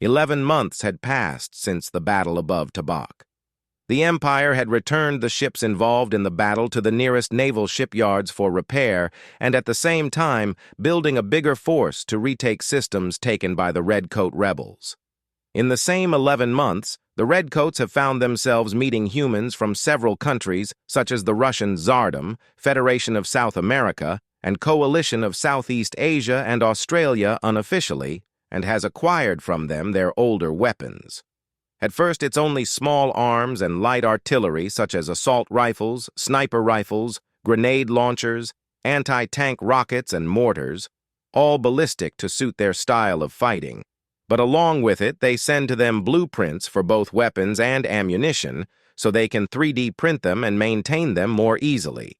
11 months had passed since the battle above Tabak. The Empire had returned the ships involved in the battle to the nearest naval shipyards for repair and at the same time building a bigger force to retake systems taken by the Redcoat rebels. In the same 11 months, the Redcoats have found themselves meeting humans from several countries such as the Russian Tsardom, Federation of South America, and Coalition of Southeast Asia and Australia unofficially, and has acquired from them their older weapons. At first, it's only small arms and light artillery such as assault rifles, sniper rifles, grenade launchers, anti-tank rockets and mortars, all ballistic to suit their style of fighting. But along with it, they send to them blueprints for both weapons and ammunition so they can 3D print them and maintain them more easily.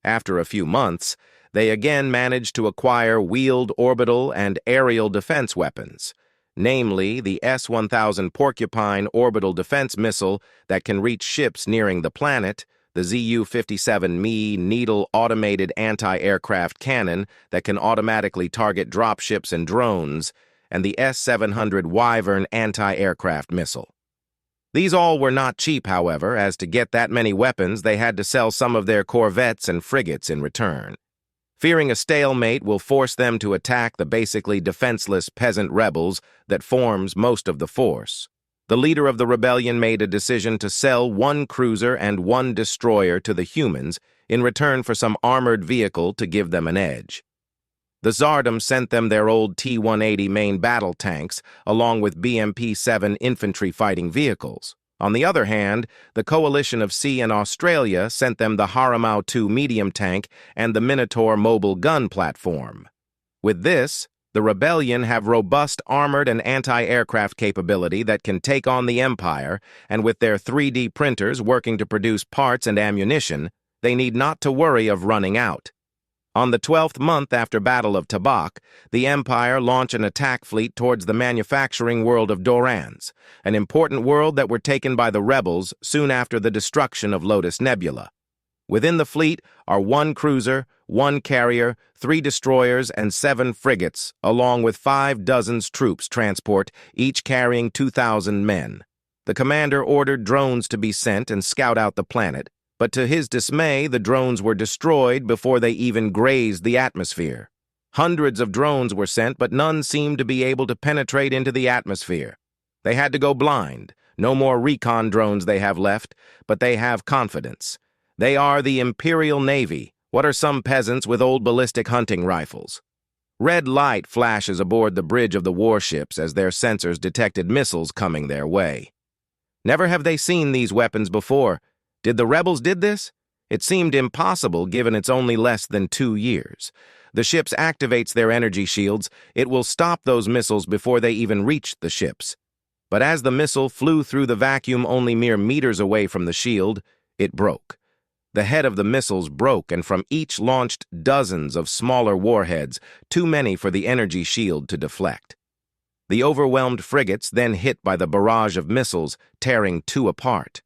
After a few months, they again manage to acquire wheeled orbital and aerial defense weapons, namely the S-1000 Porcupine orbital defense missile that can reach ships nearing the planet, the ZU-57Me needle automated anti-aircraft cannon that can automatically target dropships and drones, and the S-700 Wyvern anti-aircraft missile. These all were not cheap, however, as to get that many weapons they had to sell some of their corvettes and frigates in return. Fearing a stalemate will force them to attack the basically defenseless peasant rebels that forms most of the force, the leader of the rebellion made a decision to sell 1 cruiser and 1 destroyer to the humans in return for some armored vehicle to give them an edge. The Tsardom sent them their old T-180 main battle tanks along with BMP-7 infantry fighting vehicles. On the other hand, the Coalition of Sea and Australia sent them the Haramau II medium tank and the Minotaur mobile gun platform. With this, the Rebellion have robust armored and anti-aircraft capability that can take on the Empire, and with their 3D printers working to produce parts and ammunition, they need not to worry of running out. On the 12th month after Battle of Tabak, the Empire launched an attack fleet towards the manufacturing world of Dorans, an important world that were taken by the rebels soon after the destruction of Lotus Nebula. Within the fleet are 1 cruiser, 1 carrier, 3 destroyers, and 7 frigates, along with 5 dozen troops transport, each carrying 2,000 men. The commander ordered drones to be sent and scout out the planet, but to his dismay, the drones were destroyed before they even grazed the atmosphere. Hundreds of drones were sent, but none seemed to be able to penetrate into the atmosphere. They had to go blind. No more recon drones they have left, but they have confidence. They are the Imperial Navy. What are some peasants with old ballistic hunting rifles? Red light flashes aboard the bridge of the warships as their sensors detected missiles coming their way. Never have they seen these weapons before. Did the rebels did this? It seemed impossible given it's only less than 2 years. The ships activates their energy shields. It will stop those missiles before they even reach the ships. But as the missile flew through the vacuum only mere meters away from the shield, it broke. The head of the missiles broke, and from each launched dozens of smaller warheads, too many for the energy shield to deflect. The overwhelmed frigates then hit by the barrage of missiles, tearing 2 apart.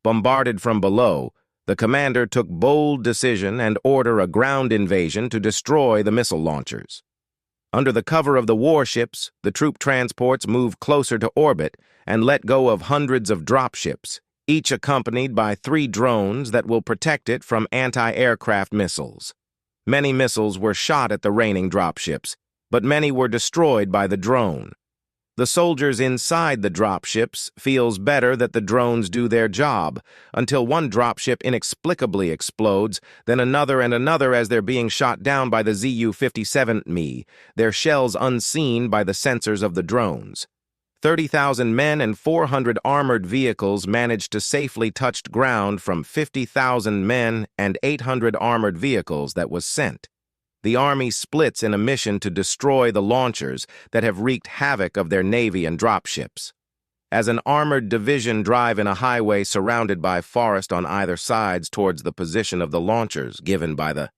Bombarded from below, the commander took bold decision and ordered a ground invasion to destroy the missile launchers. Under the cover of the warships, the troop transports moved closer to orbit and let go of hundreds of dropships, each accompanied by 3 drones that will protect it from anti-aircraft missiles. Many missiles were shot at the raining dropships, but many were destroyed by the drone. The soldiers inside the dropships feels better that the drones do their job, until one dropship inexplicably explodes, then another and another as they're being shot down by the ZU-57Me, their shells unseen by the sensors of the drones. 30,000 men and 400 armored vehicles managed to safely touch ground from 50,000 men and 800 armored vehicles that was sent. The Army splits in a mission to destroy the launchers that have wreaked havoc of their navy and dropships. As an armored division drive in a highway surrounded by forest on either sides towards the position of the launchers given by the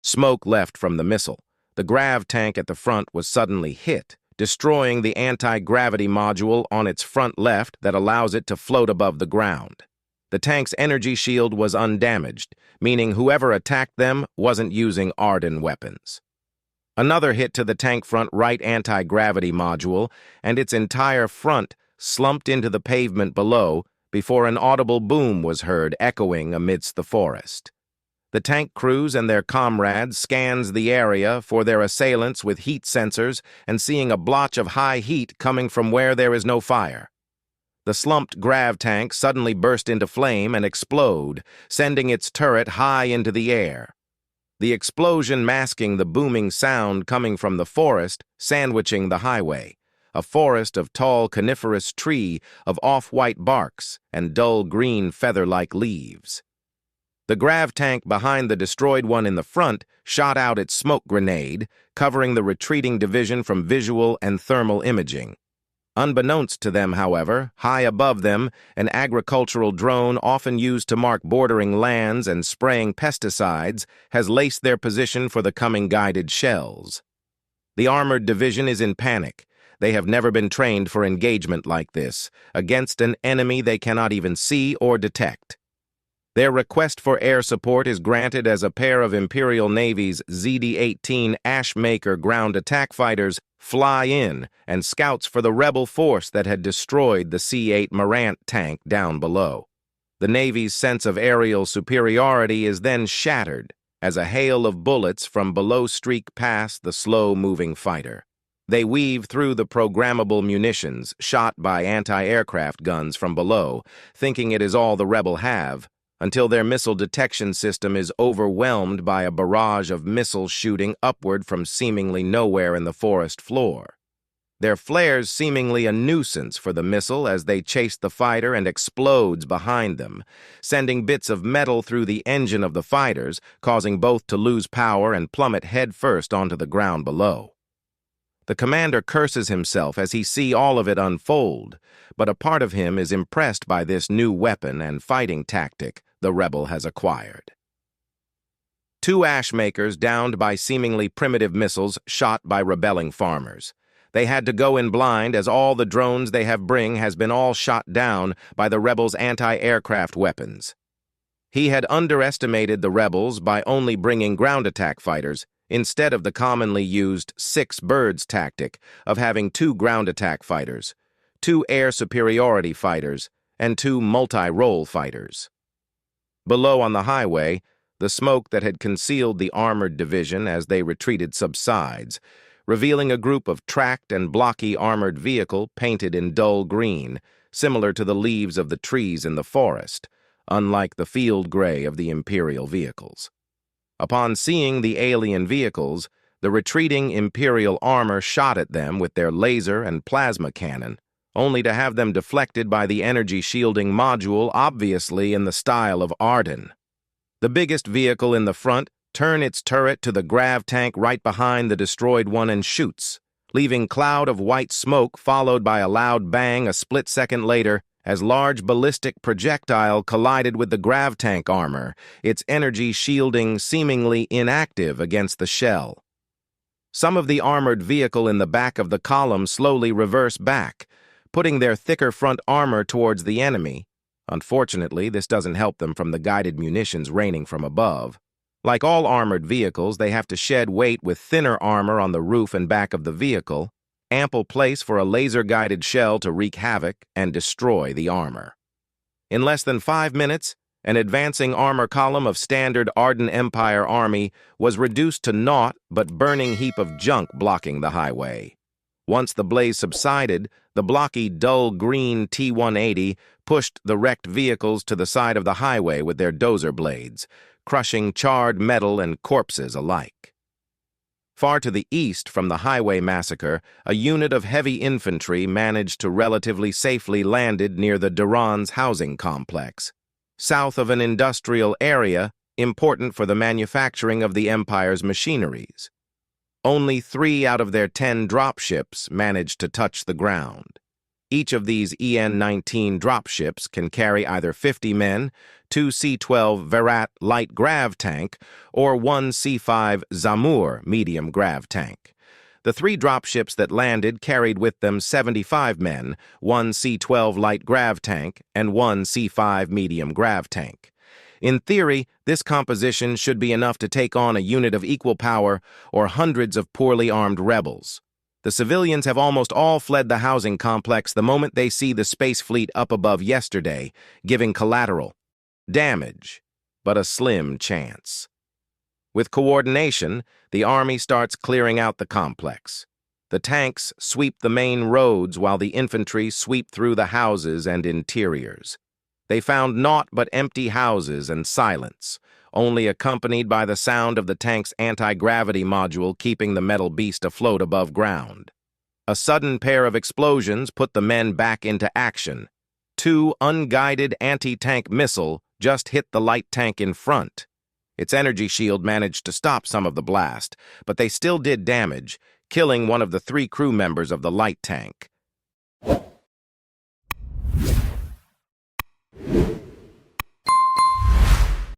smoke left from the missile, the grav tank at the front was suddenly hit, destroying the anti-gravity module on its front left that allows it to float above the ground. The tank's energy shield was undamaged, meaning whoever attacked them wasn't using Arden weapons. Another hit to the tank front right anti-gravity module, and its entire front slumped into the pavement below before an audible boom was heard echoing amidst the forest. The tank crews and their comrades scans the area for their assailants with heat sensors and seeing a blotch of high heat coming from where there is no fire. The slumped grav tank suddenly burst into flame and explode, sending its turret high into the air. The explosion masking the booming sound coming from the forest sandwiching the highway, a forest of tall coniferous tree of off-white barks and dull green feather-like leaves. The grav tank behind the destroyed one in the front shot out its smoke grenade, covering the retreating division from visual and thermal imaging. Unbeknownst to them, however, high above them, an agricultural drone often used to mark bordering lands and spraying pesticides has laced their position for the coming guided shells. The armored division is in panic. They have never been trained for engagement like this, against an enemy they cannot even see or detect. Their request for air support is granted as a pair of Imperial Navy's ZD-18 Ashmaker ground attack fighters fly in and scouts for the rebel force that had destroyed the C-8 Morant tank down below. The Navy's sense of aerial superiority is then shattered as a hail of bullets from below streak past the slow-moving fighter. They weave through the programmable munitions shot by anti-aircraft guns from below, thinking it is all the rebel have, until their missile detection system is overwhelmed by a barrage of missiles shooting upward from seemingly nowhere in the forest floor. Their flares seemingly a nuisance for the missile as they chase the fighter and explodes behind them, sending bits of metal through the engine of the fighters, causing both to lose power and plummet headfirst onto the ground below. The commander curses himself as he sees all of it unfold, but a part of him is impressed by this new weapon and fighting tactic the rebel has acquired. 2 Ashmakers downed by seemingly primitive missiles shot by rebelling farmers. They had to go in blind as all the drones they have bring has been all shot down by the rebels' anti-aircraft weapons. He had underestimated the rebels by only bringing ground attack fighters instead of the commonly used 6 birds tactic of having 2 ground attack fighters, 2 air superiority fighters, and 2 multi-role fighters. Below on the highway, the smoke that had concealed the armored division as they retreated subsides, revealing a group of tracked and blocky armored vehicle painted in dull green, similar to the leaves of the trees in the forest, unlike the field gray of the Imperial vehicles. Upon seeing the alien vehicles, the retreating Imperial armor shot at them with their laser and plasma cannon, only to have them deflected by the energy shielding module obviously in the style of Arden. The biggest vehicle in the front turned its turret to the grav tank right behind the destroyed one and shoots, leaving cloud of white smoke followed by a loud bang a split second later as large ballistic projectile collided with the grav tank armor, its energy shielding seemingly inactive against the shell. Some of the armored vehicle in the back of the column slowly reverse back, putting their thicker front armor towards the enemy. Unfortunately, this doesn't help them from the guided munitions raining from above. Like all armored vehicles, they have to shed weight with thinner armor on the roof and back of the vehicle, ample place for a laser-guided shell to wreak havoc and destroy the armor. In less than 5 minutes, an advancing armor column of standard Arden Empire army was reduced to naught but burning heap of junk blocking the highway. Once the blaze subsided, the blocky, dull green T-180 pushed the wrecked vehicles to the side of the highway with their dozer blades, crushing charred metal and corpses alike. Far to the east from the highway massacre, a unit of heavy infantry managed to relatively safely landed near the Duran's housing complex, south of an industrial area important for the manufacturing of the Empire's machineries. Only 3 out of their 10 dropships managed to touch the ground. Each of these EN-19 dropships can carry either 50 men, 2 C-12 Verat light grav tank, or 1 C-5 Zamur medium grav tank. The 3 dropships that landed carried with them 75 men, 1 C-12 light grav tank, and 1 C-5 medium grav tank. In theory, this composition should be enough to take on a unit of equal power or hundreds of poorly armed rebels. The civilians have almost all fled the housing complex the moment they see the space fleet up above yesterday, giving collateral damage, but a slim chance. With coordination, the army starts clearing out the complex. The tanks sweep the main roads while the infantry sweep through the houses and interiors. They found naught but empty houses and silence, only accompanied by the sound of the tank's anti-gravity module keeping the metal beast afloat above ground. A sudden pair of explosions put the men back into action. 2 unguided anti-tank missiles just hit the light tank in front. Its energy shield managed to stop some of the blast, but they still did damage, killing one of the 3 crew members of the light tank.